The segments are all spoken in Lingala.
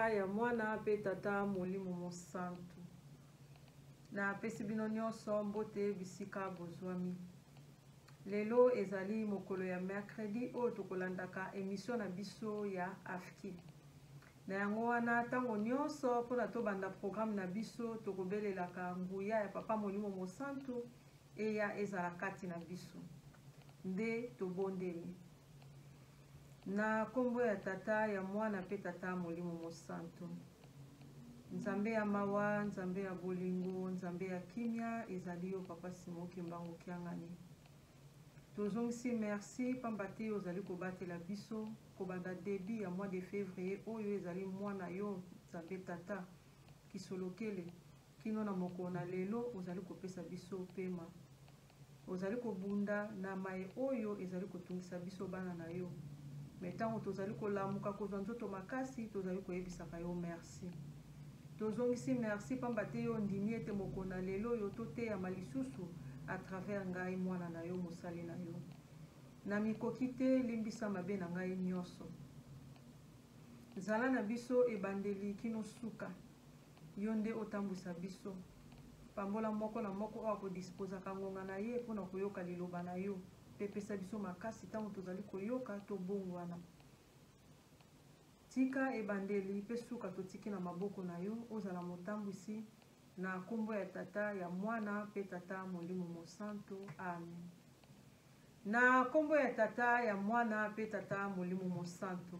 tata ya mwana pe tata molimo mosantu. Na pesi bino nyonso mbote bisika bozwami. Lelo ezali mokolo ya mercredi oyo tokolandaka émission na biso ya Afki. Na yango wana tango nyonso mpona tobanda programme na biso tokobelelaka nguya ya papa molimo mosantu eya ezala kati na biso. Nde tobondeli. Na kombo ya tata ya mwana pe tata molimo mosantu. Nzambe ya mawa, nzambe ya bolingo, nzambe ya kimia ezali yo papa Simoki Mbango Kiangani. Tozongisi merci pambate ozali kobatela biso kobanda début ya mois de février oyo ezali mwana yo nzambe tata kisolokele kino na moko na lelo ozali kopesa biso pema. Ozali kobunda na mai oyo ezali kotungisa biso bana na yo. Metango tozali kolamuka kozwa nzoto makasi tozali koyebisaka yo merci. Tozongisi merci pambate yo ndimi ete moko na lelo yo toteya malisusu à travers ngai mwana na yo mosali na yo. Na mikoki te limbisa mabe na ngai nyonso. Zala na biso ebandeli kino suka. Yo nde otambwisa biso. Pambola moko na moko oyo akodisposaka ngonga na ye mpona koyoka liloba na yo. Pepesa biso makasi ntango tozali koyoka tobongwana. Tika ebandeli pe suka totiki na maboko na yo ozala motambwisi na kombo ya tata ya mwana pe tata molimo mosantu. Amen. Na kombo ya tata ya mwana pe tata molimo mosantu.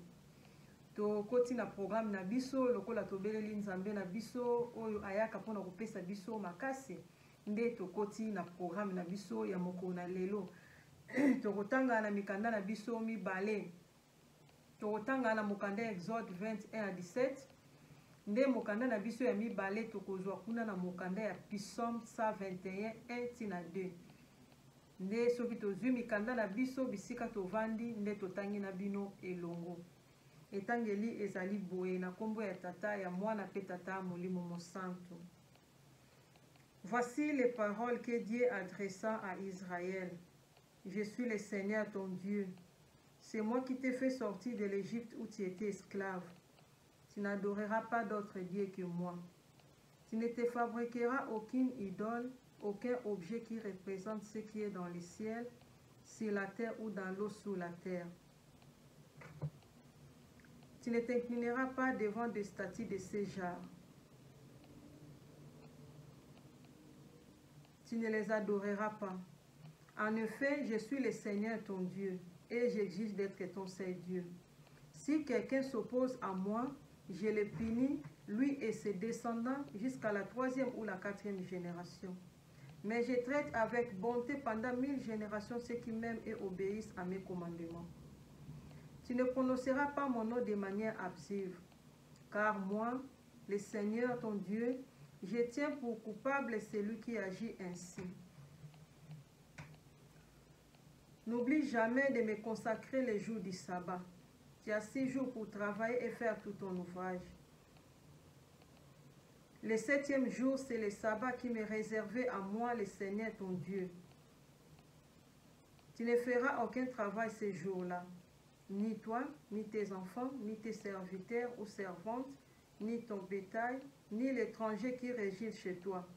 Tokoti na programme na biso lokola tobeleli nzambe na biso oyo ayaka mpona kopesa biso makasi. Nde tokoti na programme na biso ya moko na lelo. Tokotanga na mikanda na biso mibale. Tokotanga na mokanda Exode 21-17. Nde mokanda na biso ya mibale tokozwa kuna na mokanda ya Psaume 121 1-2. Nde soki tozwi mikanda na biso bisika tovandi nde totangi na bino elongo. Etangeli ezali boye na kombo ya tata ya mwana pe tata molimo mosantu. Voici les paroles que Dieu adressa à Israël. Je suis le Seigneur ton Dieu. C'est moi qui t'ai fait sortir de l'Égypte où tu étais esclave. Tu n'adoreras pas d'autre Dieu que moi. Tu ne te fabriqueras aucune idole, aucun objet qui représente ce qui est dans le ciel, sur la terre ou dans l'eau sous la terre. Tu ne t'inclineras pas devant des statues de ce genre. Tu ne les adoreras pas. En effet, je suis le Seigneur ton Dieu, et j'exige d'être ton seul Dieu. Si quelqu'un s'oppose à moi, je le punis, lui et ses descendants, jusqu'à la 3e ou la 4e génération. Mais je traite avec bonté pendant 1000 générations ceux qui m'aiment et obéissent à mes commandements. Tu ne prononceras pas mon nom de manière abusive, car moi, le Seigneur ton Dieu, je tiens pour coupable celui qui agit ainsi. N'oublie jamais de me consacrer les jours du sabbat. Tu as 6 jours pour travailler et faire tout ton ouvrage. Le 7e jour, c'est le sabbat qui m'est réservé à moi, le Seigneur ton Dieu. Tu ne feras aucun travail ce jour-là, ni toi, ni tes enfants, ni tes serviteurs ou servantes, ni ton bétail, ni l'étranger qui réside chez toi.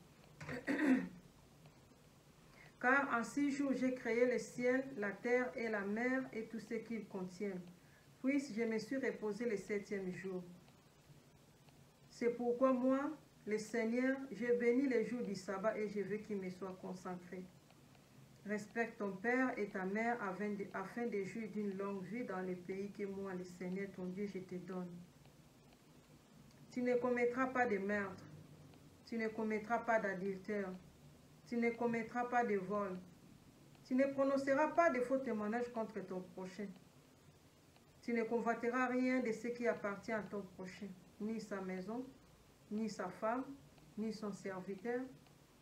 Car en 6 jours, j'ai créé le ciel, la terre et la mer et tout ce qu'ils contiennent. Puis je me suis reposé le 7e jour. C'est pourquoi moi, le Seigneur, je bénis les jours du sabbat et je veux qu'ils me soient consacrés. Respecte ton père et ta mère afin de jouir d'une longue vie dans le pays que moi, le Seigneur, ton Dieu, je te donne. Tu ne commettras pas de meurtre. Tu ne commettras pas d'adultère. Tu ne commettras pas de vol. Tu ne prononceras pas de faux témoignages contre ton prochain. Tu ne convoiteras rien de ce qui appartient à ton prochain, ni sa maison, ni sa femme, ni son serviteur,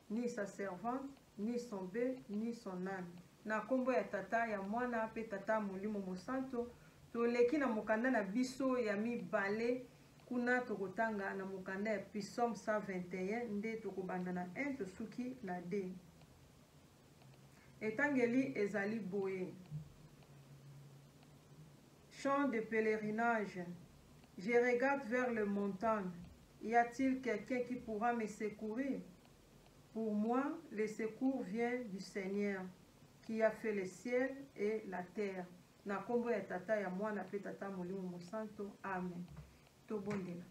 ni sa servante, ni son bœuf, ni son âne. Na kombo ya tata ya mwana pe tata molimo mosanto, toleki na mokanda na biso ya mibale kuna tokotanga na mokanda ya Psaume 121 nde tokobanda na 1 tosuki na 2. Etangeli ezali boye. Chant de pèlerinage. Je regarde vers les montagnes. Y a-t-il quelqu'un qui pourra me secourir? Pour moi, le secours vient du Seigneur, qui a fait le ciel et la terre. Na kombo ya tata ya mwana pe tata molimo mosanto. Amen. Tobondela.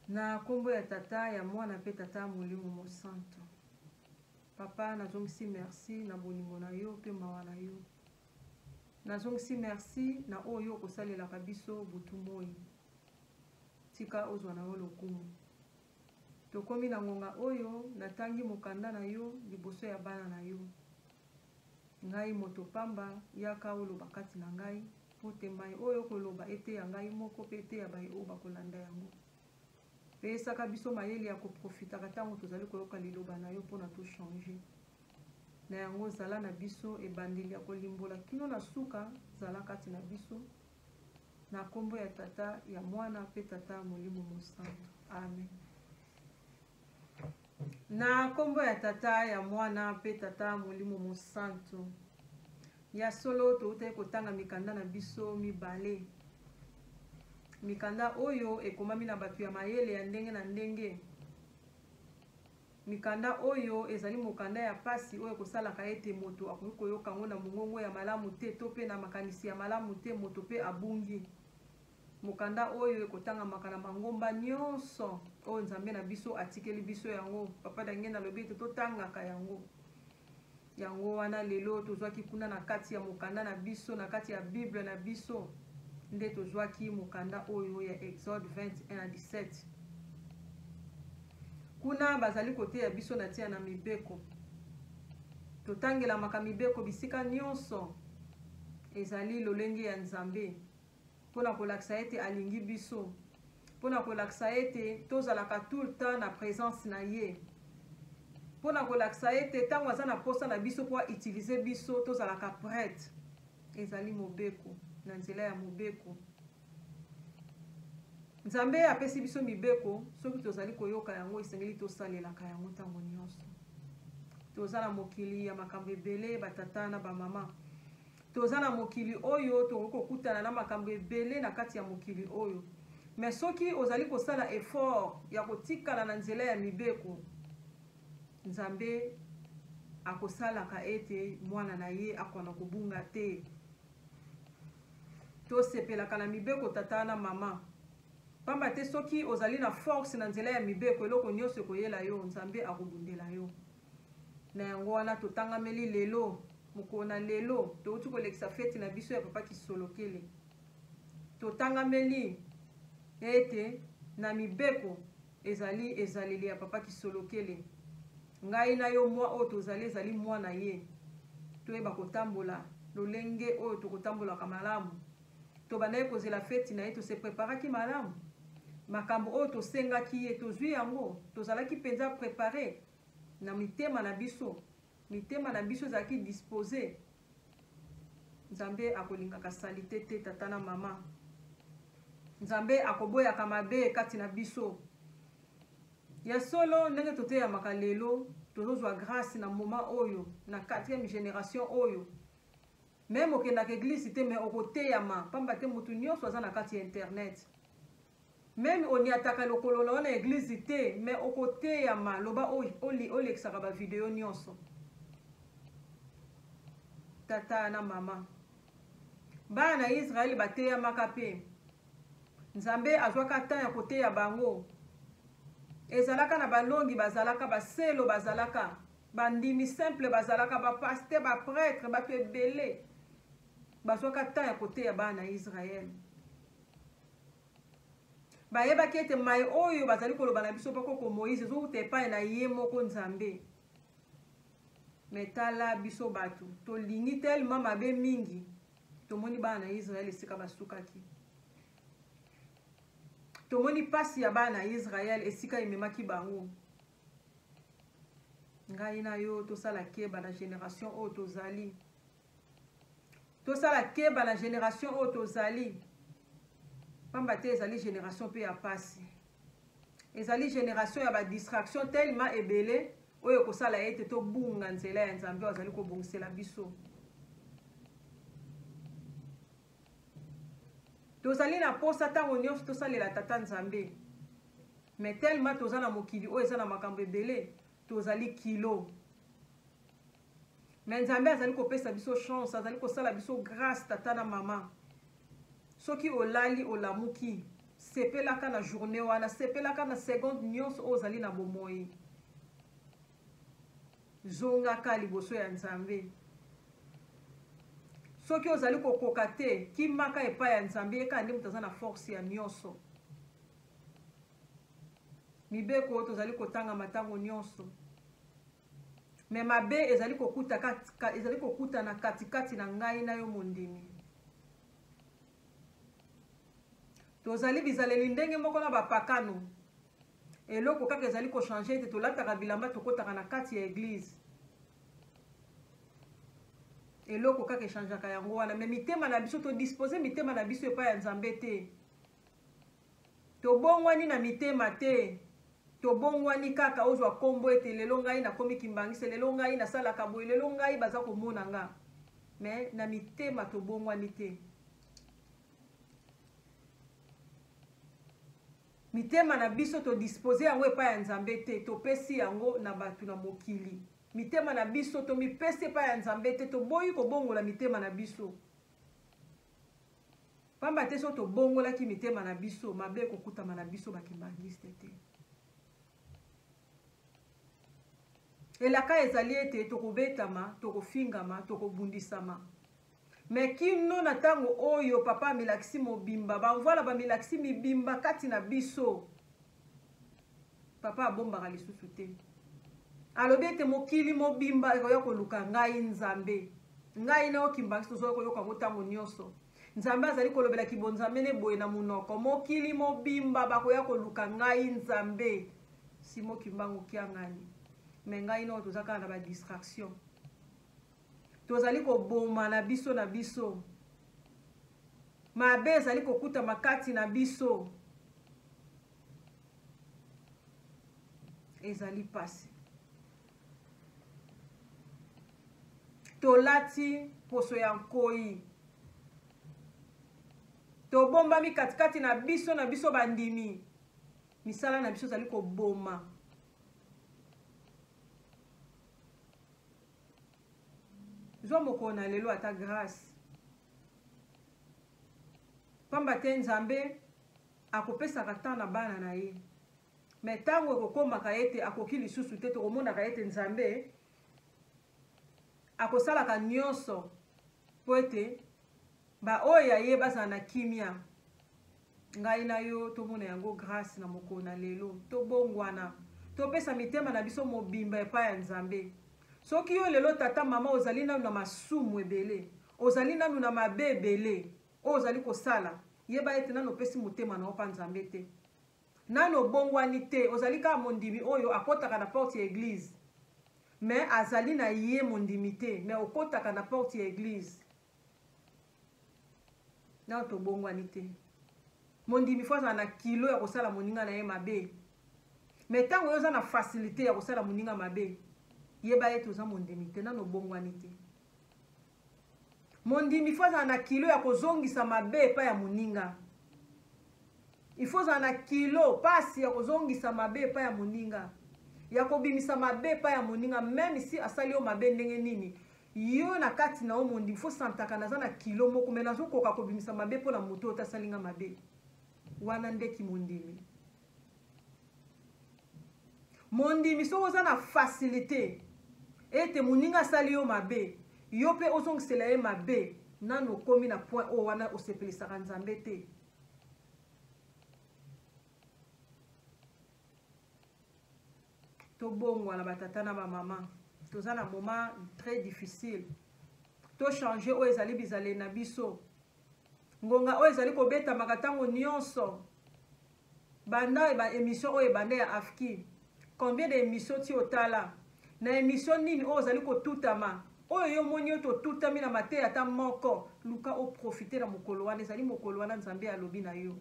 Na kombo ya tata ya mwana pe tata molimo mosanto. Papa, nazongisi merci na bolingo na yo pe mawa na yo. Nazongisi merci na oyo kosalelaka biso butu moi. Tika ozwa na yo lokumu. Tokomi na ngonga oyo natangi mokanda na yo liboso ya bana na yo. Ngai moto pamba yaka oloba kati na ngai pote mai oyo koloba ete ya ngai moko pe ete ya bai oyo bakolanda yango. Pe esaka biso mayele ya koprofitaka ntango tozali koyoka liloba na yo mpona to changer. Na yango zala na biso ebandeli ya kolimbola kino na suka zala kati na biso. Na kombo ya tata ya mwana pe tata molimo mosanto. Amen. Na kombo ya tata ya mwana pe tata molimo mosanto. Ya solo toutaki kotanga mikanda na biso mibale. Mikanda oyo ekomami na bato ya mayele ya ndenge na ndenge. Mikanda oyo ezali mokanda ya pasi oyo kosalaka ete moto akoki koyoka ngo na mongongo ya malamu te to pe na makanisi ya malamu te moto pe abungi. Mokanda oyo ekotangamaka na mangomba nyonso oyo Nzambe na biso atikeli biso yango. Papa dange na lobi ete totangaka yango. Yango wana lelo tozwaki kuna na kati ya mokanda na biso na kati ya Bible na biso. Nde tozwaki mokanda oyo ya Exode 21:17. Kuna bazali kote ya biso na tia na mibeko. Totangela maka mibeko bisika nyonso ezali lolenge ya Nzambe. Pona kolakisa ete alingi biso. Pona kolakisa ete tozalaka tout le temps na présence na ye. Pona kolakisa ete tango aza na posa na biso po utiliser biso tozalaka prête. Ezali mobeko na nzela ya mobeko. Nzambe apesi biso mibeko soki tozali koyoka yango esengeli tosalelaka yango tango nyonso. Toza na mokili ya makambo ebele batata na bamama. Toza na mokili oyo tokokutana na makambo ebele na kati ya mokili oyo. Mais soki ozali kosala effort ya kotikala na nzela ya mibeko, Nzambe akosalaka ete mwana na ye akona kobunga te. Tosepelaka na mibeko tata na mama. Pamba te soki ozali na force na nzela ya mibeko eloko nyonso koyela yo Nzambe akobundela yo. Na yango wana totangameli lelo mokona lelo touti kolekisa feti na biso ya papa kisolokele. Totangameli ete na mibeko ezaleli ya papa kisolokele. Ngai na yo mwa oyo tozali ezali mwa na ye. Toyeba kotambola lolenge oyo tokotambolaka malamu. Tobanda kozela feti na ye to se preparaki malamu. Makambo oyo tosengaki ye tozwi yango tozalaki penza préparé na mitema na biso. Mitema na biso ezalaki disposé. Nzambe akolingaka salite te tata na mama. Nzambe akoboyaka mabe kati na biso. Ya solo ndenge toteyamaka lelo tozozwa grâce na moment oyo na 4e génération oyo. Même okendaka église te mais okoteyama pamba te mutu nyonso aza na kati ya internet. Même oniataka lokolo na wana église te mais okoteyama loba olekisaka ba video nyonso. Tata na mama. Bana na Israeli bateyamaka pe. Nzambe azwaka temps ya koteya bango. Ezalaka na balongi bazalaka baselo bazalaka bandimi simple bazalaka ba pasteur ba prêtre bato ebele bazwaka temps ya koteya bana na Israel. Bayebaki ete mai oyo bazali koloba na biso poko Moïse ezouta epai na ye moko Nzambe. Metala biso bato tolingi tellement mabe mingi tomoni bana na Israel esika basukaki. Tomoni pasi ya bana na Israel esika ememaki bango. Ngai na yo tosala keba na génération oyo tozali. Tosala keba na génération oyo tozali. Pamba te ezali génération pe ya pasi. Ezali génération ya ba distraction tellement ebele oyo kosala ete to bunga nzela ya Nzambe azali ko bongisela biso. tozali na posa ntango nyonso tosalela tata nzambe mais tellement toza na mokili oyo eza na makambo ebele tozali kilo mais nzambe azali kopesa biso chance azali kosala biso grâce tata na mama soki olali olamuki sepelaka na journée wana sepelaka na seconde nyonso oyo ozali na bomoi zongaka liboso ya nzambe soki ozali kokoka te kimaka epai ya nzambe yeka nde moto aza na force ya nyonso mibeko oyo tozali kotanga matango nyonso me mabe ezali kokuta na katikati na ngai na yo mondimi tozali bizaleli ndenge moko na bapakano eloko kaka ezali kochange ete tolataka bilamba tokotaka na kati ya eglize eloko kaka echangeaka yango wana me mitema na biso todispose mitema na biso epai ya nzambe te tobongwani na mitema te tobongwani kaka ozwa kombo ete lelo ngai nakomi kimbangise lelo ngai nasalaka boye lelo ngai baza komona nga me na mitema tobongwani te mitema na biso todispose yango epai ya nzambe te topesi yango na bato na mokili mitema na biso tomipesi epai ya nzambe te toboyi kobongola mitema na biso pamba te so tobongolaki mitema na biso mabe ekokutama na biso bakimbangiste te elaka ezali ete tokobetama tokofingama tokobundisama me kino na ntango oyo papa amilakisi mobimba bavoila bamilakisi mibimba kati na biso papa abombaka lisusu te alobi ete mokili mobimba ekoya koluka ngai nzambe ngai na okimbangisi tozoya koyoka yango ntango nyonso nzambe azali kolobela kibonzambe ne boye na munoko mokili mobimba bakoya koluka ngai nzambe si mokimbango kiangani me ngai no toza kaka na badistraction tozali koboma na biso mabe ezali kokuta makati na biso ezali pasi tolati poso ya nkoi tobombami katikati na biso bandimi misala na biso ezali koboma zwa mokolo na lelo ata grâce pamba te nzambe akopesaka temps na bana na ye me ntango ekokomaka ete akoki lisusu te tokomonaka ete nzambe akosalaka nyonso po ete baoyo ya ye bazala na kimia ngai na yo tomona yango grâce na mokolo na lelo tobongwana topesa mitema na biso mobimba epai ya nzambe soki yo lelo tata mama ozali nanu na masumu ebele ozali nanu na mabe ebele oyo ozali kosala yeba ete nano opesi motema na yo mpa nzambe te nano obongwani te ozali kaka mondimi oyo akotaka na porte ya eglize me azali na ye mondimi te me okotaka na porte ya eglize nano tobongwani te mondimi fo azala na kilo ya kosala moninga na ye mabe me ntango oyo oza na facilité ya kosala moninga mabe yeba ete oza mondimi te nano obongwani te mondimi fo azala na kilo ya kozongisa mabe epai ya moninga ifo azala na kilo pasi ya kozongisa mabe epai ya moninga ya kobimisa mabe epai ya moninga meme si asali yo mabe ndenge nini yo na kati na yo mondimi fo santaka naza na kilo moko me nazokoka kobimisa mabe mpo na moto oyo tasalinga mabe wana ndeki mondimi mondimi soki oza na facilité ete moninga asali yo mabe yo mpe ozongisela ye mabe nano okomi na point oyo wana osepelisaka nzambe te tobongwana batata na bamama toza na moment très difficile tochange oyo ezali bizaleli na biso ngonga oyo ezali kobetamaka ntango nyonso banda baémission oyo ebanda ya afki combien d'émission ti otala na émission nini oyo ozali kotutama oyo yo moni yo totutami na mateya ata moko luka oprofite na mokolo wana ezali mokolo wana nzambe alobi na yo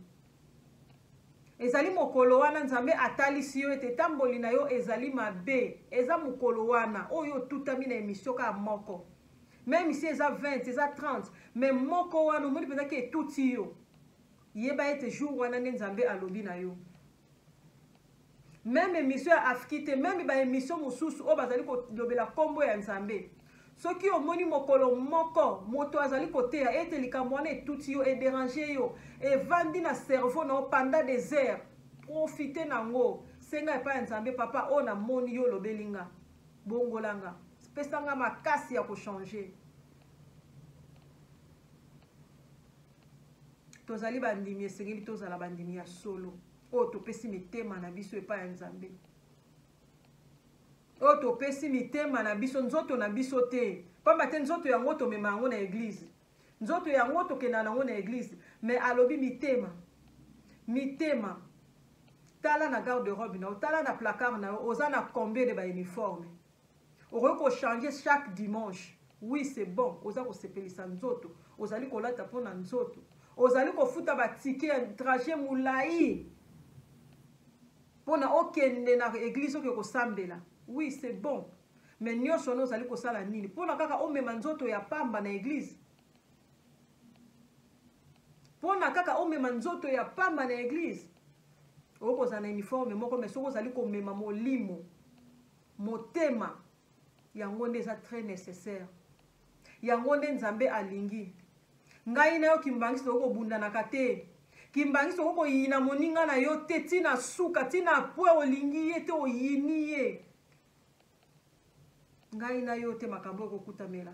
ezali mokolo wana nzambe atalisi yo ete tamboli na yo ezali mabe eza mokolo wana oyo otutami na émission kaka moko même si eza 20 eza 30 mais moko wana omoni mpenzaki etuti yo yeba ete jour wana nde nzambe alobi na yo. Même émission ya Afrique, même ba émission mosusu o bazali ko lobela kombo ya nzambe. Soki omoni mokolo moko moto azali koteya ete likambo wana etuti yo e déranger yo e vandi na cerveau na pendant des heures. Profiter nango senga epa ya nzambe papa o na moni yo lobelinga bongolanga pesanga makasi ya ko changer. Tozali bandimi esengeli tozala bandimi ya solo o topesi mitema na biso epa ya nzambe. O topesi mitema na biso nzoto na biso te. Pamba te nzoto yango tomema yango na église. Nzoto yango tokenda nango na église. Mais alobi mitema. Mitema. Tala na garde-robe na tala na placard na oza na combien de ba uniforme. Oko ko changer chaque dimanche. Oui, c'est bon. Oza ko sepelisa nzoto. Ozali ko lata pona nzoto. Ozali ko futa ba ticket trajet moulayi. Pona okende na église ko sambela. Oui, c'est bon. Mais nyonso no ozali ko sala nini? Pona kaka omema nzoto ya pamba na église. Pona kaka omema nzoto ya pamba na église. Oko za na uniforme moko mais soko ozali ko mema molimo. Motema. Yango nde eza très nécessaire. Yango nde nzambe alingi. Ngai na yo kimbangisi oko bunda na kate. Kimbangisi oko yina moninga na yo te tina suka tina pwe olingi ye te oyini ye. Ngai na yo te makambo oko kutamela.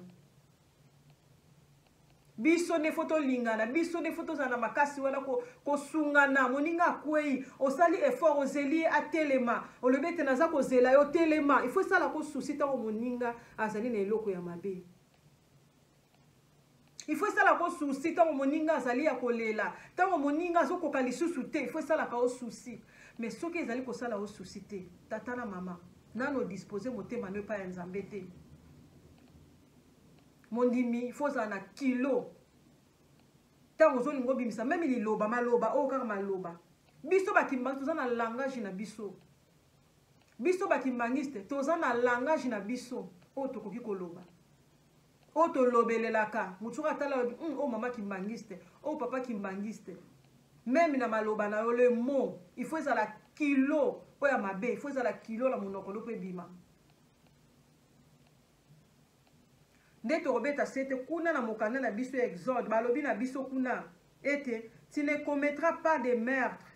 Biso ne foto lingana, biso ne foto zana makasi wana ko sungana, moninga kwei, osali effort ozeli a telema, olobete naza ko zela yo telema. Il faut ça la ko souci ta moninga azali na eloko ya mabe. Il faut ça la ko souci ta moninga azali ya kolela, ta moninga zo koka lisusu te, il faut ça la ka o souci. Mais soki ezali ko sala o souci te, tata na mama, nano disposer motema ne pa ya nzambe te. Mondimi, il faut ça na kilo. Tant aux olingo bimisa, même il loba, maloba, oh car maloba. Biso bakimbang, tous na langage na biso. Biso bakimbangiste, tous na langage na biso. Oh tokoki koloba. Oh to lobelelaka. Mutura tala, oh maman kimbangiste, oh papa kimbangiste. Même na maloba na le mot, il faut ça la kilo. Oh ya mabe, il faut ça la kilo la monokolo pe bima. Nde robeta sete kuna na mokanda na biso exode balobi na biso kuna ete tu ne commettras pas de meurtre.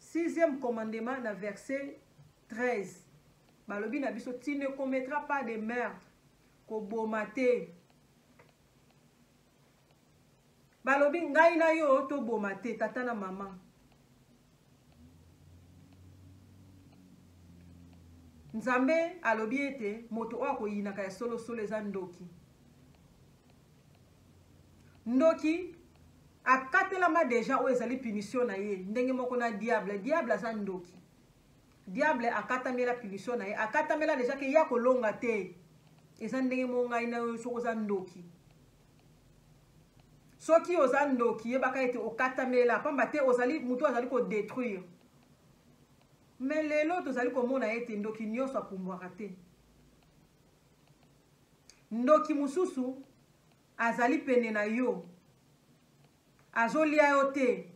6e commandement na verset 13. Balobi na biso tu ne commettras pas de meurtre. Ko bomate. Balobi ngai na yo to bomate tata na mama. Nzambe alobi ete moto oyo akoyinaka ya solo solo eza ndoki. Ndoki akatelama deja oyo ezali punition na ye ndenge moko na diable. Diable aza ndoki. Diable akatamela punition na ye. Akatamela deja ke ya kolonga te. Eza ndenge mo ngai na yo soko za ndoki. Soki oza ndoki yebaka ete okatamela pamba te ozali mutu azali ko détruire. Mais lelo tozali komona ete ndoki nyonso apumbwaka te. Ndoki mususu azali pene na yo. Azolia yo te.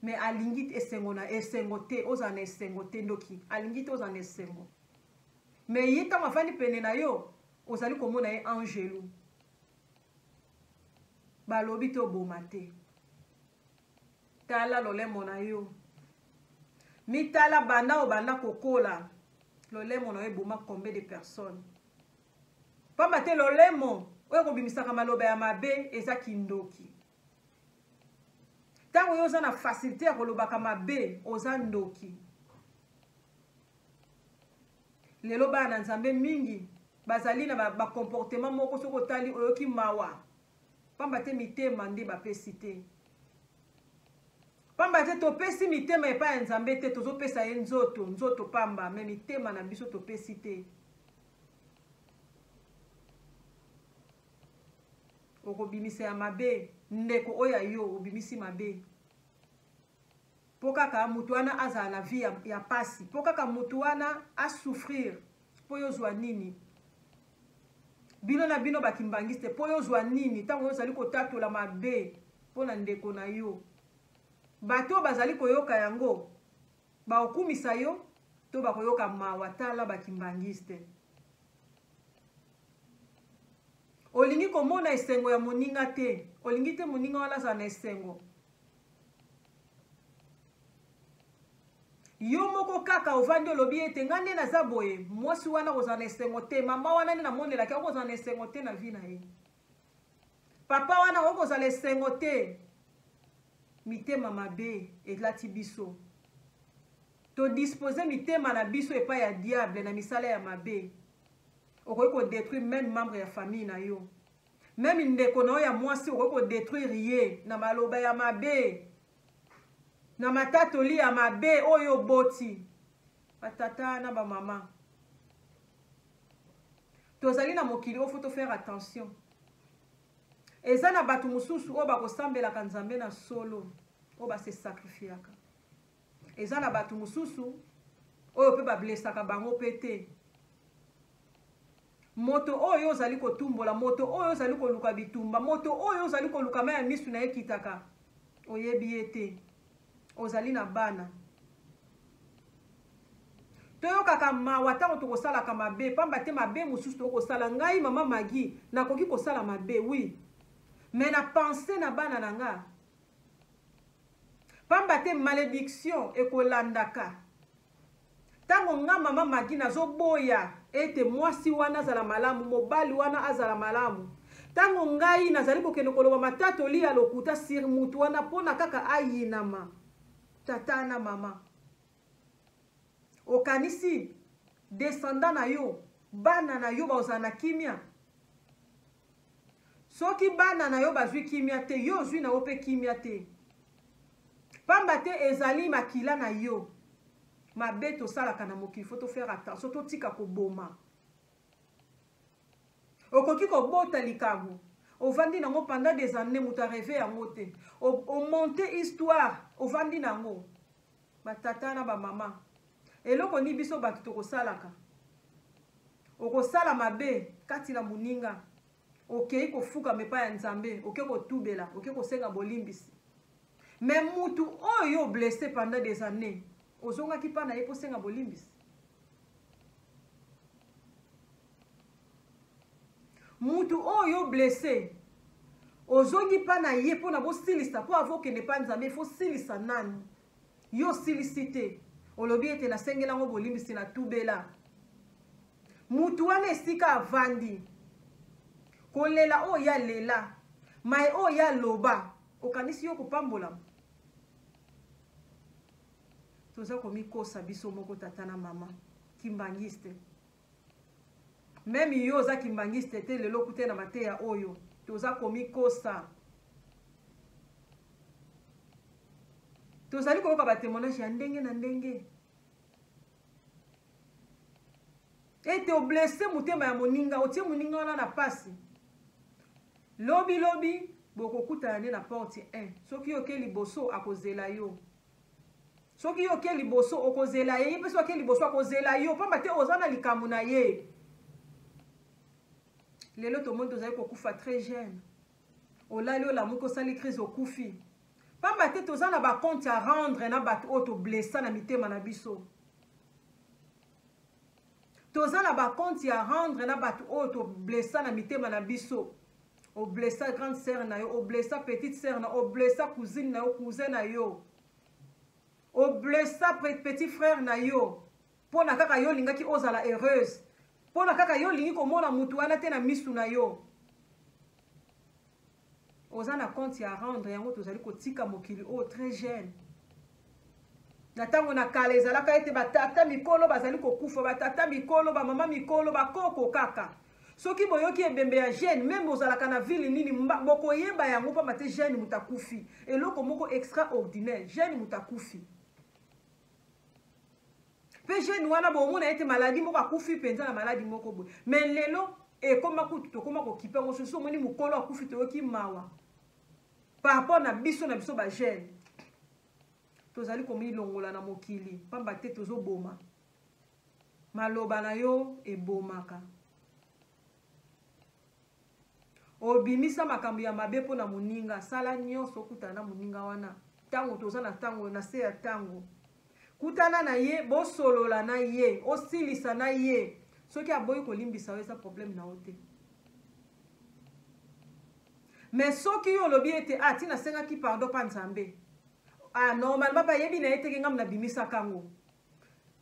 Mais alingi esengo na esengo te, oza na esengo te ndoki. Alingi te oza na esengo. Mais yita mafani pene na yo, ozali komona ye angelu. Balobi to boma te. Tala lolemo na yo. Mitala banda o banda kokola. Lolemo na eboma combien de personnes. Pamba te lolemo oyo kobimisaka maloba ya mabe eza kindoki. Tango yo oza na facilité ya kolobaka mabe oza ndoki. Lelo bana nzambe mingi bazali na ba comportement moko soko tali oyoki mawa. Pamba te mitema nde bapesi te. Pamba te topesi mitema epa ya nzambe te tozopesa ye nzoto pamba me mitema na biso topesi te. Okobimisa ya mabe ndeko oya yo obimisi mabe. Po kaka mutu wana azala na vie ya pasi. Po kaka mutu wana asouffrir. Po yo zwa nini? Bino na bino bakimbangiste po yo zwa nini? Tango yo zali kotatola mabe. pona ndeko na yo bato bazali koyoka yango baokumisa yo to bakoyoka mawa tala bakimbangiste olingi komona esengo ya moninga te olingi te moninga wana azala na esengo yo moko kaka ovandi olobi ete nga nde naza boye mwasi wana kozala na esengo te mama wana nde namonelaki okozala na esengo te na vi na ye papa wana okozala esengo te mitema mabe elati biso todispose mitema na biso epai ya diable na misala ya mabe okoki kodétruire même membre ya famille na yo même ndeko na yo ya mwasi okoki kodétruire ye na maloba ya mabe na matatoli ya mabe oyo boti batata na bamama tozali na mokili oyo faut faire attention eza na bato mosusu oyo bakosambelaka nzambe na solo oyo base sacrifiaka eza na bato mosusu oyo mpe bablesaka bango mpe te moto oyo ozali kotumbola moto oyo ozali koluka bitumba moto oyo ozali koluka mai ya misu na ye kitaka oyebi ye te ozali na bana toyokaka mawa ntango tokosalaka mabe pamba te mabe mosusu tokosala ngai mama Magi nakoki kosala mabe oui mais na pense na bana na nga pamba te malédiction ekolandaka ntango nga mama Magi nazoboya ete mwasi wana azala malamu mobali wana azala malamu ntango ngai nazali kokende koloba matatoli ya lokuta sir mutu wana mpona kaka ayinama tata na mama okanisi descendant na yo bana na yo bazala na kimia soki bana na yo bazwi kimia te yo ozwi na yo mpe kimia te pamba te ezali makila na yo mabe tosalaka na mokili faut faire attention totika koboma okoki kobota likambo ovandi nango pendant des années moto areve yango te omonte histoire ovandi nango batata na bamama eloko ni biso bato tokosalaka okosala mabe kati na moninga okei kofuka mepa ya nzambe okei kotubela okei kosenga bolimbisi me mutu oyo blessé pendant des années ozongaki mpa na ye posenga bolimbisi mutu oyo blessé ozongi mpa na ye mpona bosilisa mpo avokende mpa nzambe fo silisa nani yo silisi te olobi ete nasengelango bolimbisi na tubela mutu wana esika avandi kolela oyo ya lela mai oyo ya loba okanisi yo kopambola toza komikosa biso moko tata na mama kimbangiste meme yo oza kimbangiste te lelo kute na mateya oyo toza komikosa tozali koyoka batémoignage ya ndenge na ndenge ete oblesse motema ya moninga otie moninga wana na pasi lobi bokokutana nde na porte 1 soki yo ke liboso akozela yo soki yo ke liboso okozela ye mpe soki liboso akozela yo pamba te oza na likambo na ye lelo tomoni tozali kokufa très jeune olali olamuki osali crise okufi pamba te toza na bacompte ya rendre na bato oyo toblessa na mitema na biso toza na bacompte ya rendre na bato oyo toblessa na mitema na biso oblessa grande sœur na yo oblessa petite sœur na oblessa cousine na yo cousin na yo oblessa petit frère na yo mpona kaka yo olingaki ozala heureuse mpona kaka yo olingi komona mutu wana te na misu na yo oza na compte ya rendre yango tozali kotika mokili oyo très jeune na ntango na kala ezalaka ete batata mikolo bazali kokufa batata mikolo bamama mikolo bakoko kaka soki boyoki ebembe ya jeune meme ozalaka na ville nini bokoyeba yango pamba te jeune mutu akufi eloko moko extraordinaire jeune mutu akufi mpe jeune wana bomona ete maladi moko akufi mpenza na maladi moko boye me lelo ekoma kutu tokoma kokipa yango soso omoni mokolo akufi toyoki mawa par rapport na biso bajeune tozali komilongola na mokili pamba te tozoboma maloba na yo ebomaka obimisa makambo ya mabe mpo na moninga sala nyonso okutana na moninga wana ntango toza na ntango na se ya ntango kutana na ye bosolola na ye osilisa na ye soki aboyi kolimbisa yo eza problème na yo te mais soki yo olobi ete ti nasengaki pardon mpa nzambe normalement mpe ayebi na ye teke ngamu nabimisaka yango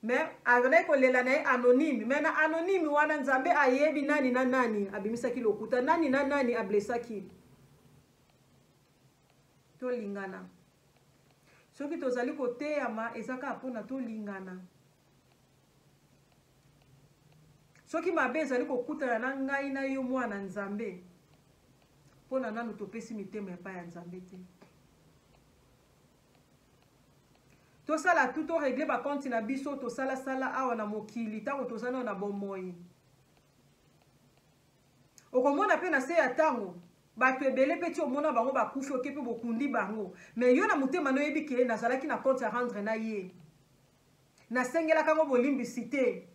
mais azalaki kolela na ye anonyme mais na anonyme wana nzambe ayebi nani na nani abimisaki lokuta nani na nani ablesaki tolingana soki tozali koteyama eza kaka mpona tolingana soki mabe ezali kokutana na ngai na yo mwana nzambe mpona nanu topesi mitema epai ya nzambe te tosala tu toregle bakonti na biso tosalasala awa na mokili ntango toza nao na bomoi okomona mpe na se ya ntango bato ebele mpe ti omona bango bakufi oke mpe bokundi bango mais yo na motema no oyebi ke nazalaki na compte ya rendre na ye nasengelaka ngo bolimbisi te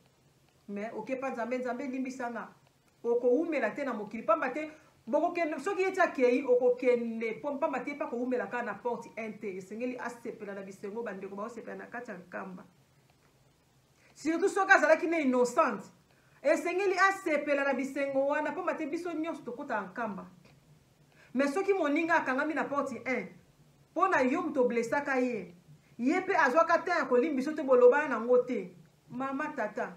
mais oke mpa nzambe limbisanga okowumela te na mokili pamba te soki ye ti akei okokende mpo pamba te mpa kowumela kaka na porte inte esengeli asepela na bisengo bandeko baosepela na kati ya nkamba surtout soki azalaki na innocente esengeli asepela na bisengo wana pamba te biso nyonso tokota nkamba mais soki moninga akangami na porte 1 mpo na yo moto oblesaka ye mpe azwaka te ya kolimbiso te bolobana nango te mama tata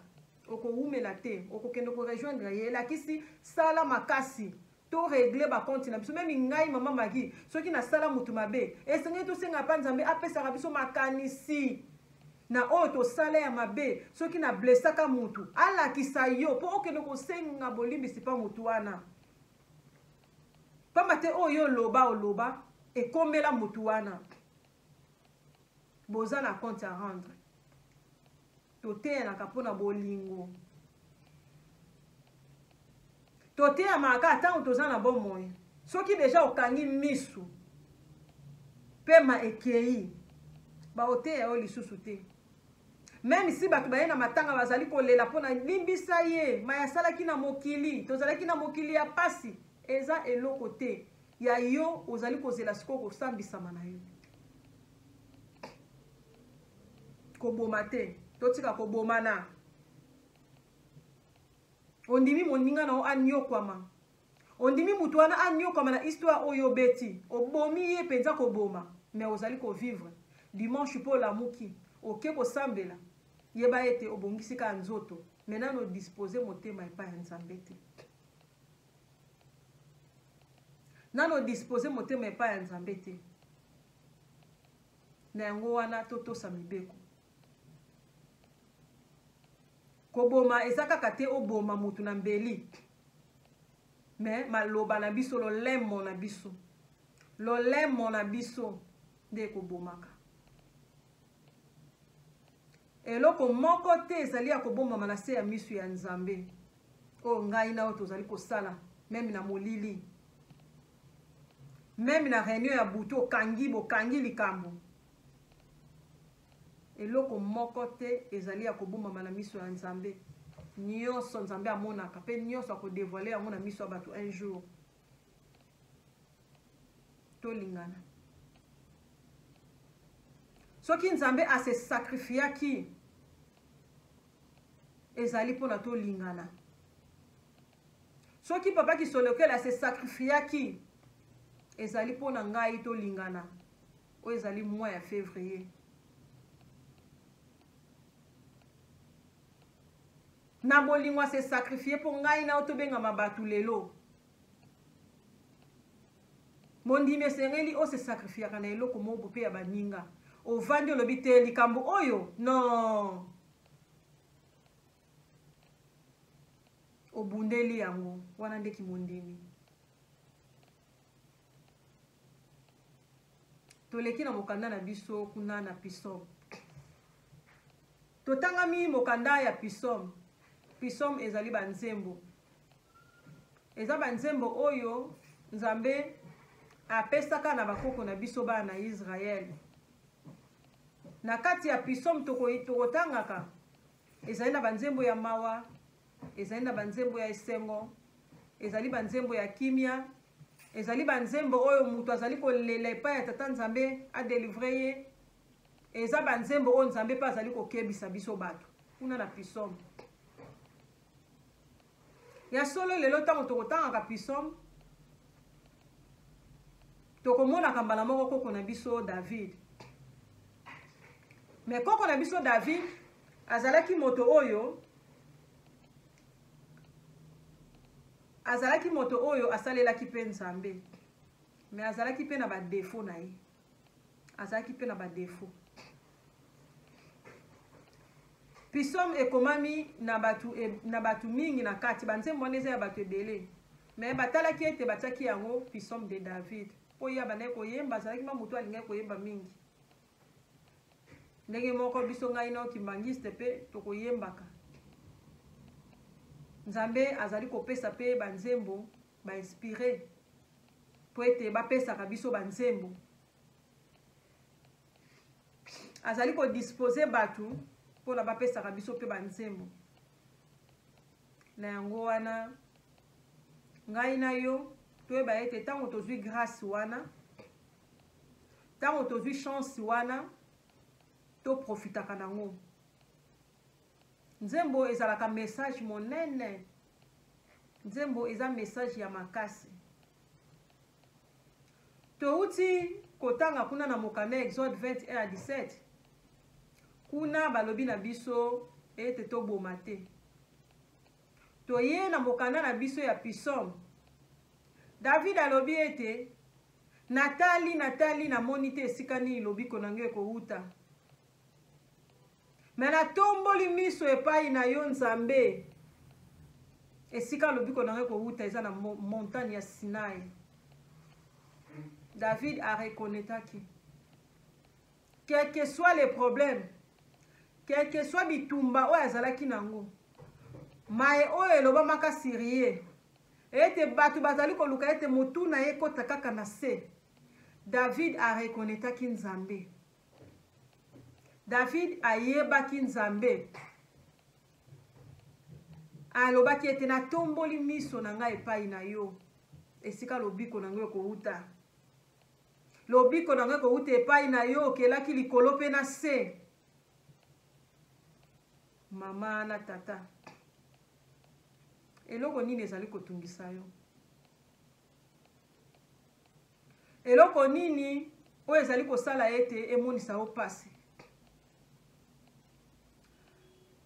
okowumela te okokende korejoindre ye elakisi sala makasi toregle bakonti na biso meme ngai mama magi soki nasala mutu mabe esengeli tosenga mpa nzambe apesaka biso makanisi na oyo tosala ya mabe soki na blesaka mutu alakisa yo mpo okende kosenga bolimbisi mpa mutu wana pamba te oyo oloba ekomela mutu wana boza na compte à rendre toteyanaka mpona bolingo toteyamaka ntango toza na bomoi soki deja okangi misu pema ekei baoteya yo lisusu te meme si bato baye na matanga bazali kolela mpona limbisa ye ma yasalaki na mokili tozalaki na mokili ya pasi eza eloko te ya yo ozali kozela sikoyo kosambisama na yo koboma te totika kobomana ondimi moninga na o anyokwama ondimi mutu wana anyokwama na histoire oyo beti obomi ye mpenza koboma mais ozali kovivre dimanche mpo olamuki oke kosambela yeba ete obongisi kaka nzoto mais nano odispose motema epai ya nzambe te nano odispose motema epai ya nzambe te na yango wana totosa mibeko koboma eza kaka te oboma mutu na mbeli mais maloba na biso lolemo na biso nde kobomaka eloko moko te ezali ya kobomama na se ya misu ya nzambe oyo ngai na oyo tozali kosala meme na molili meme na réunion ya butu bokangi likambo eloko moko te ezali ya kobomama na miso ya nzambe nyonso nzambe amonaka mpe nyonso akodevoile yango na miso ya bato un jour tolingana soki nzambe ase sacrifiaki ezali mpona tolingana soki papa kisolokele ase sacrifiaki ezali mpona ngai tolingana oyo ezali mois ya février na bolingo ase sacrifie mpo ngai na tobengama bato lelo mondimi esengeli ose sacrifiaka na eloko moko mpe ya baninga ovandi olobi te likambo oyo non obundeli yango wana ndeki mondimi toleki na mokanda na biso kuna na pisom totangami mokanda ya pisom ezali banzembo eza banzembo oyo nzambe apesaka na bakoko na biso bana na Israel na kati ya pisom tokotangaka ezali na banzembo ya mawa ezali na banzembo ya esengo ezali banzembo ya kimia ezali banzembo oyo mutu azali kolela epai ya tata nzambe adelivre ye eza banzembo oyo nzambe mpe azali kokebisa biso bato kuna na pisome ya solo lelo ntango tokotangaka pisome tokomonaka mbala moko koko na biso David me koko na biso David azalaki moto oyo asalelaki mpe nzambe me azalaki mpe na badefo na ye azalaki mpe na badefo pisome ekomami na batu mingi na kati banzembo wana eza ya bato ebele me batalaki ete batiaki yango pisome de David po ye abandaki koyemba azalaki ma motu alingaki koyemba mingi ndenge moko biso ngai na okimbangiste mpe tokoyembaka nzambe azali kopesa mpe banzembo bainspire po ete bapesaka biso banzembo azali kodispose batu mpona bapesaka biso mpe banzembo na yango wana ngai na yo toyeba ete ntango tozwi grâce wana ntango tozwi chance wana toprofitaka nango nzembo ezalaka message monene nzembo eza message ya makasi touti kotanga kuna na mokanda Exode 21:17 kuna balobi na biso ete toboma te toye na mokanda na biso ya pisome David alobi ete natali namoni te esika nini lobiko na ngai ekouta me natomboli miso epai na yo nzambe esika lobiko na ngai ekouta eza na montagne ya Sinai. David a reconnaîtaki quel que soit les problèmes quel que soit bitumba oyo azalaki nango maye oyo elobamaka sirie ete bato bazali koluka ete motu na ye ekota kaka na se David a reconnaîtaki nzambe David ayebaki nzambe alobaki ete natomboli miso na ngai epai na yo esika lobiko na ngai ekouta lobiko na ngai ekouta epai na yo okelaki likolo mpe na se mama na tata eloko nini ezali kotungisa yo eloko nini oyo ezali kosala ete emonisa yo pasi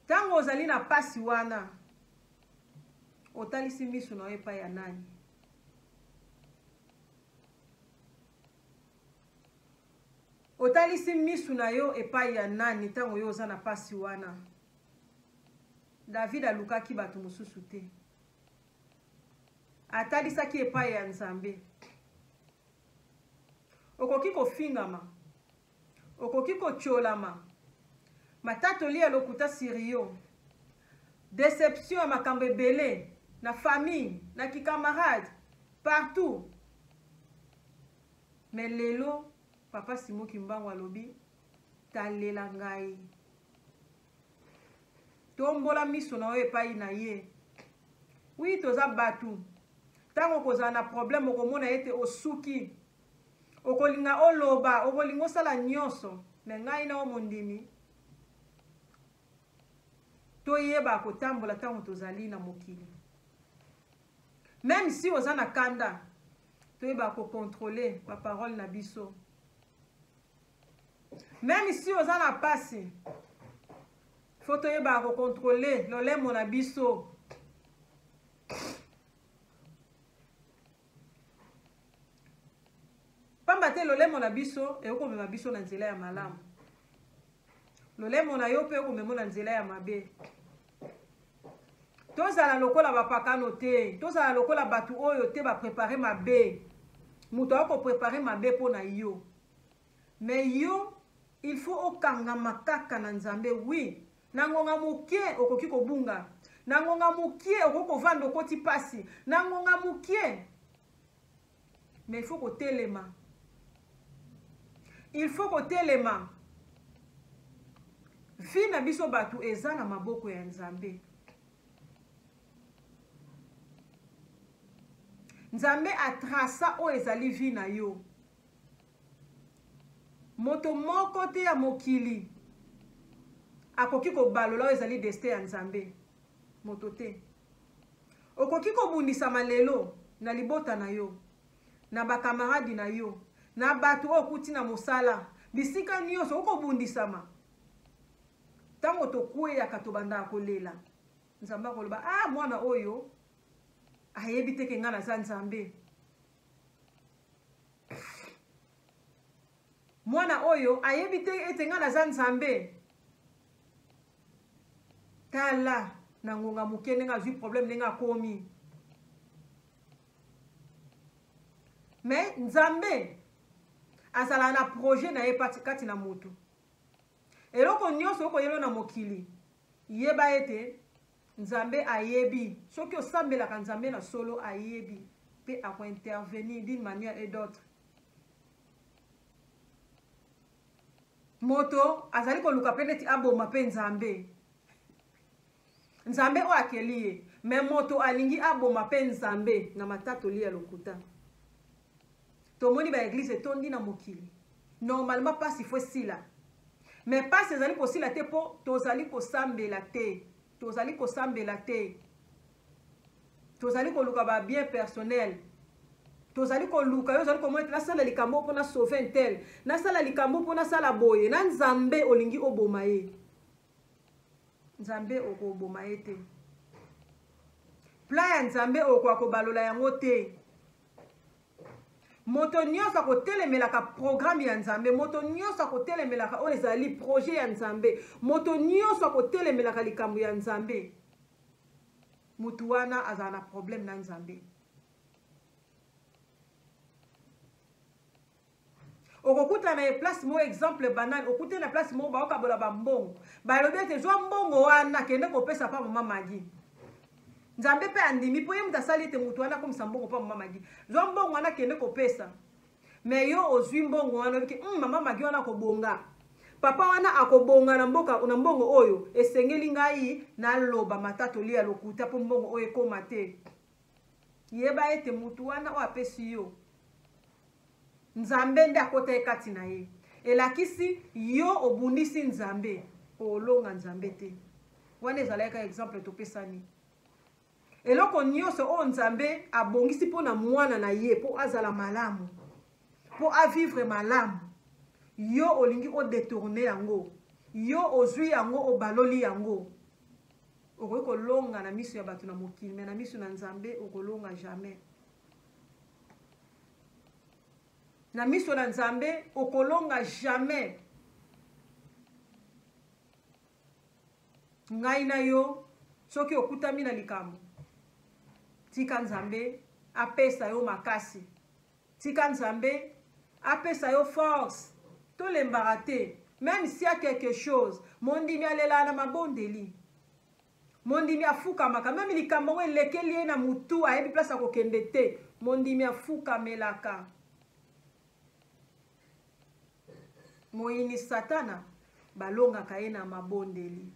ntango ozali na pasi wana otalisi miso na yo epai ya nani otalisi miso na yo epai ya nani ntango yo oza na pasi wana David alukaki bato mosusu te atalisaki epai ya nzambe okoki kofingama okoki kocholama matatoli ya lokuta sirio déception ya makambo ebele na famille na kikamarade partout mais lelo papa Simon Kimbangu alobi talela ngai tombola miso na yo epai na ye oui toza batu ntango kozala na problème okomona ete osuki okolinga oloba okolinga osala nyonso me ngai na yo mondimi toyeba kotambola ntango tozali na mokili même si oza na kanda toyeba kokontrole baparole na biso même si oza na pasi fo toyeba kokontrole lolemo na biso pamba te lolemo na biso ekomema biso na nzela ya malamu lolemo na yo mpe ekomema na nzela ya mabe tozala lokola bapakano te tozala lokola bato oyo te baprepare mabe moto akoprepare mabe mpo na yo me yo il faut okangama kaka na nzambe wi na ngonga mokie okoki kobunga na ngonga mokie okoki kovanda okoti pasi na ngonga mokie mais il faut kotelema il faut kotelema vi na biso bato eza na maboko ya nzambe nzambe atrasa o ezali vi na yo. Moto moko te ya mokili akoki kobalola o ezali destin ya nzambe. Moto te. Okoki kobundisama lelo na libota na yo, na bakamaradi na yo, na bato okuti na mosala, bisika nyonso okobundisama. Tango tokweyaka tobanda kolela, nzambe akoloba ah mwana oyo ayebi te ke nga naza nzambe. Mwana oyo ayebi te ete nga naza nzambe. Tala na ngonga moke ndenge azwi problème ndenge akomi. Mais nzambe azala na projet na ye kati na moto. Eloko nyonso okoyeba na mokili yeba ete nzambe ayebi. Soki osambelaka nzambe na solo ayebi pe akointervenir d'une manière et d'autre. Moto azali koluka pe neti aboma pe nzambe. Nzambe o akeliye, mais moto alingi aboma pe nzambe na matatoli ya lokuta. Tomoni ba église etondi na mokili. Normalement pas il faut sila. Mais pas ezali kosila te po tozali kosambela te. Tozali kosambela te. Tozali koluka ba bien personnel. Tozali koluka yo zali komona na sala likambo pona sauver tel. Na sala likambo pona sala boye. Na nzambe olingi oboma ye. Nzambe okoboma ye te. Plan ya nzambe okobalola yango te. Moto nyonso akotelemelaka programme ya nzambe, moto nyonso akotelemelaka o ezali projet ya nzambe, moto nyonso akotelemelaka likambo ya nzambe. Mutu wana azala na problème na nzambe. Okokuta na place mo exemple banal, okuta na place mo baoka bola bambongo. Balobi ete zwa mbongo wana kende kopesa pa mama Magi. Nzambe pe andimi po ye mutasali ete mutu wana komisa mbongo pa mama Magi. Zwa mbongo wana kende kopesa. Mais yo ozwi mbongo wana biki mama Magi wana kobonga. Papa wana akobonga na mboka na mbongo oyo esengeli ngai na loba matatoli ya lokuta po mbongo oyo ekoma te. Yeba ete mutu wana o apesi yo. Nzambe nde akota ekati na ye. Elakisi yo obundisi nzambe olonga nzambe te. Wana ezalaka exemple topesani. Eloko nyonso o nzambe abongisi pona mwana na ye po azala malamu. Po avivre malamu. Yo olingi o détourner yango. Yo ozwi yango obaloli yango. Okoki kolonga na miso ya bato na mokili, mais na miso na nzambe okolonga jamais. Na miso na nzambe okolonga jamais. Ngai na yo soki okutami na likambo, tika nzambe apesa yo makasi. Tika nzambe apesa yo force. Tolembaka te. Même s'il y a quelque chose, mondimi alela na mabondeli. Mondimi afukamaka. Même likambo ngo elekeli ye na mutu ayebi place akokende te. Mondimi afukamelaka. Moyini satana balongaka ye na mabondeli.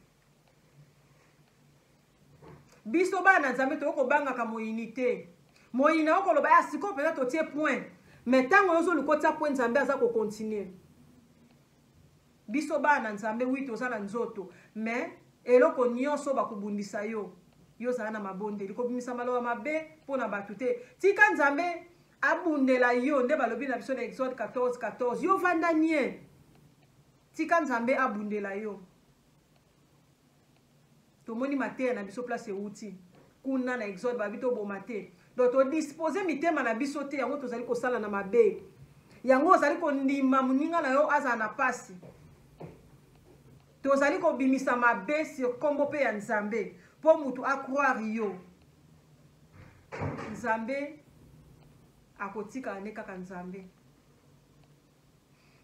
Biso bana nzambe toko bangaka moyini te. Moyini okoloba ya siko pena to tie point. Mais tango yozo lukota point nzambe aza ko continuer. Biso bana nzambe wi tozala nzoto, mais eloko nyonso bakubundisa yo. Yo zala na mabondeli ko bimisa maloba mabe pona batu te. Tika nzambe abundela yo nde balobi na biso na Exode 14:14. Yo vanda nie. Tika nzambe abundela yo. Tomoni mate na biso place euti. Kuna na Exode babito bomate. Donc to disposer mitema na biso te yango tozali kosala na mabe. Yango ozali kondima muninga na yo aza na pasi. Tozali kobimisa mabe sur kombo pe ya nzambe po mutu akroire yo. Nzambe akotika ne kaka nzambe.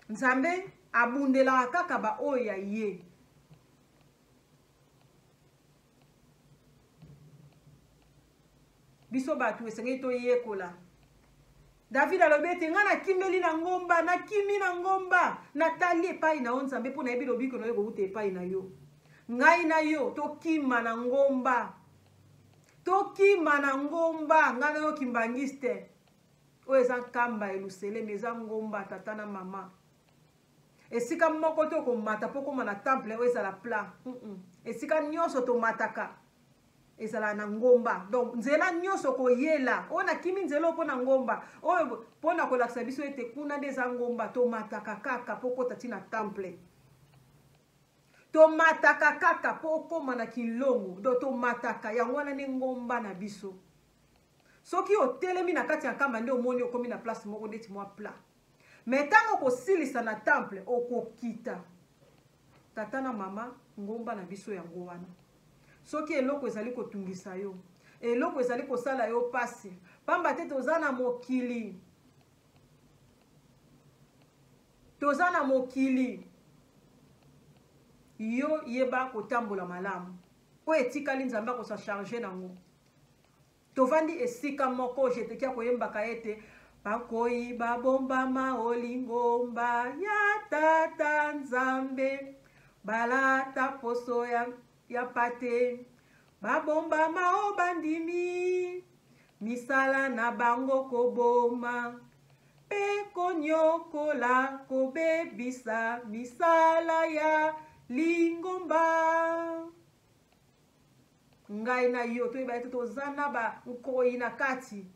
Nzambe abundela kaka ba oyo ya ye. Biso batu esengeli to yekola. David alobi ete nga na kimeli na ngomba, na kimi na ngomba, natali epai na yo nzambe po na yebi lobiko na yo kouta epai na yo. Ngai na yo to kima na ngomba. tokima na ngomba ngana yo kimbangiste oyo eza nkamba elusele me eza ngomba tata na mama esika moko to komata po koma na temple oyo ezala plat esika nyonso tomataka ezala na ngomba donc nzela nyonso koyela oyo nakimi nzela mpo na ngomba oyo mpo na kolakisa biso ete kuna nde eza ngomba tomataka kaka po kota ti na temple tomataka kaka po okoma na kilongo do tomataka yango wana nde ngomba na biso soki otelemi na kati ya nkamba nde omoni okomi na place moko ndeti mwa plat me ntango okosilisa na temple okokita tata na mama ngomba na biso yango wana soki eloko ezali kotungisa yo eloko ezali kosala yo pasi pamba te toza na mokili yo yeba kotambola malamu oyo etikali nzambe akosa charge nango tovandi esika moko jetekia koyembaka ete bakoyi babombama olingomba ya tata nzambe balata poso ya pate babombama o bandimi misala na bango koboma pe konyokola kobebisa misala ya lingomba ngai na yo toyeba ete toza na bankoyi na kati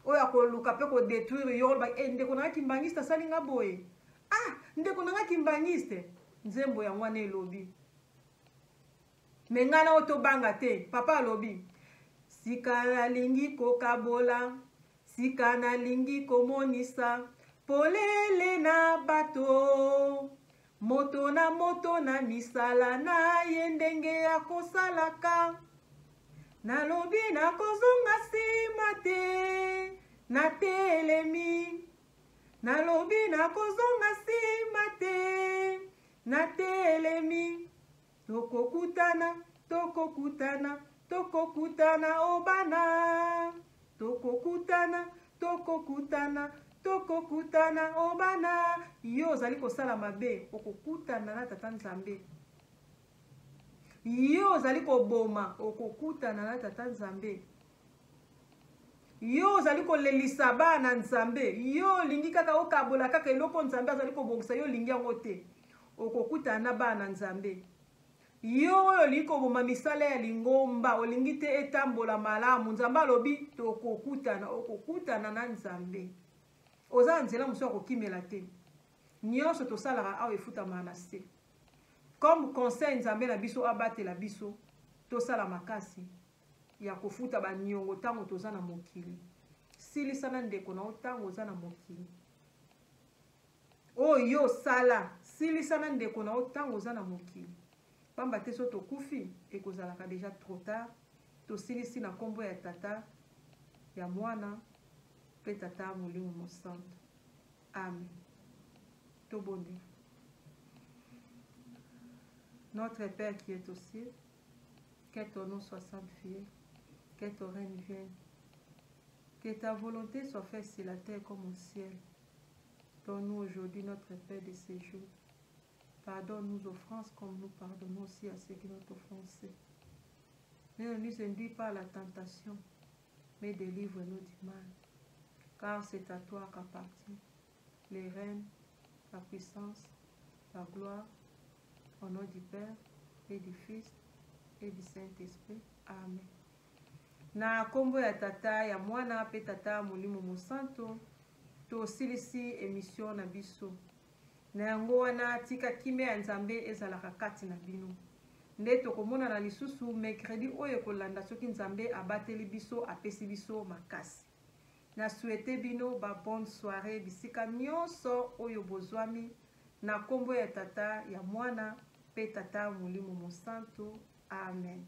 oyo akoluka mpe kodetruire yo oloba ndeko nanga kimbangiste asali nga boye ndeko nanga kimbangiste nzembo yango wana elobi me ngai na oyo tobanga te papa alobi sika nalingi kokabola sika nalingi komonisa polele na bato moto na misala na ye ndenge ya kosalaka nalobi nakozonga nsima te natelemi nalobi nakozonga nsima te natelemi tokokutana obana tokokutana obana yo ozali kosala mabe okokutana na tata nzambe yo ozali koboma okokutana na tata nzambe yo ozali kolelisa bana nzambe yo olingi kaka okabola kaka eloko nzambe azali kobongisa yo olingi yango te okokutana na bana nzambe yo oyo olingi koboma misala ya lingomba olingi te etambola malamu nzambe alobi okokutana na nzambe oza nzela mosu ya kokimela te nyonso tosalaka awa efutamaka na se comme conseil nzambe na biso abatela biso tosala makasi ya kofuta baniongo ntango toza na mokili silisana ndeko na yo ntango oza na mokili oyo sala silisana ndeko na yo ntango oza na mokili pamba te so tokufi ekozalaka deja trop tard tosilisi na nkombo ya tata ya mwana mpe tata molimo mosantu amen tobondela. Notre Père qui est aux cieux, que ton nom soit sanctifié, que ton règne vienne, que ta volonté soit faite sur la terre comme au ciel. Donne-nous aujourd'hui notre pain de ce jour. Pardonne nos offenses comme nous pardonnons aussi à ceux qui nous offensent. Ne nous induis pas à la tentation, mais délivre-nous du mal. Car c'est à toi qu'appartient les règnes, la puissance, la gloire, au nom du Père et du Fils et du Saint-Esprit. Amen. Na kombo ya tata ya mwana pe tata molimo mosanto tosilisi émission na biso. Na yango wana tika kime ya nzambe ezalaka kati na bino. Nde tokomona na lisusu mercredi oyo kolanda soki nzambe abateli biso apesi biso makasi. Na souhaite bino ba bonne soirée bisika nyonso oyo bozwami na kombo ya tata ya mwana pe tata molimo mosanto. Amen.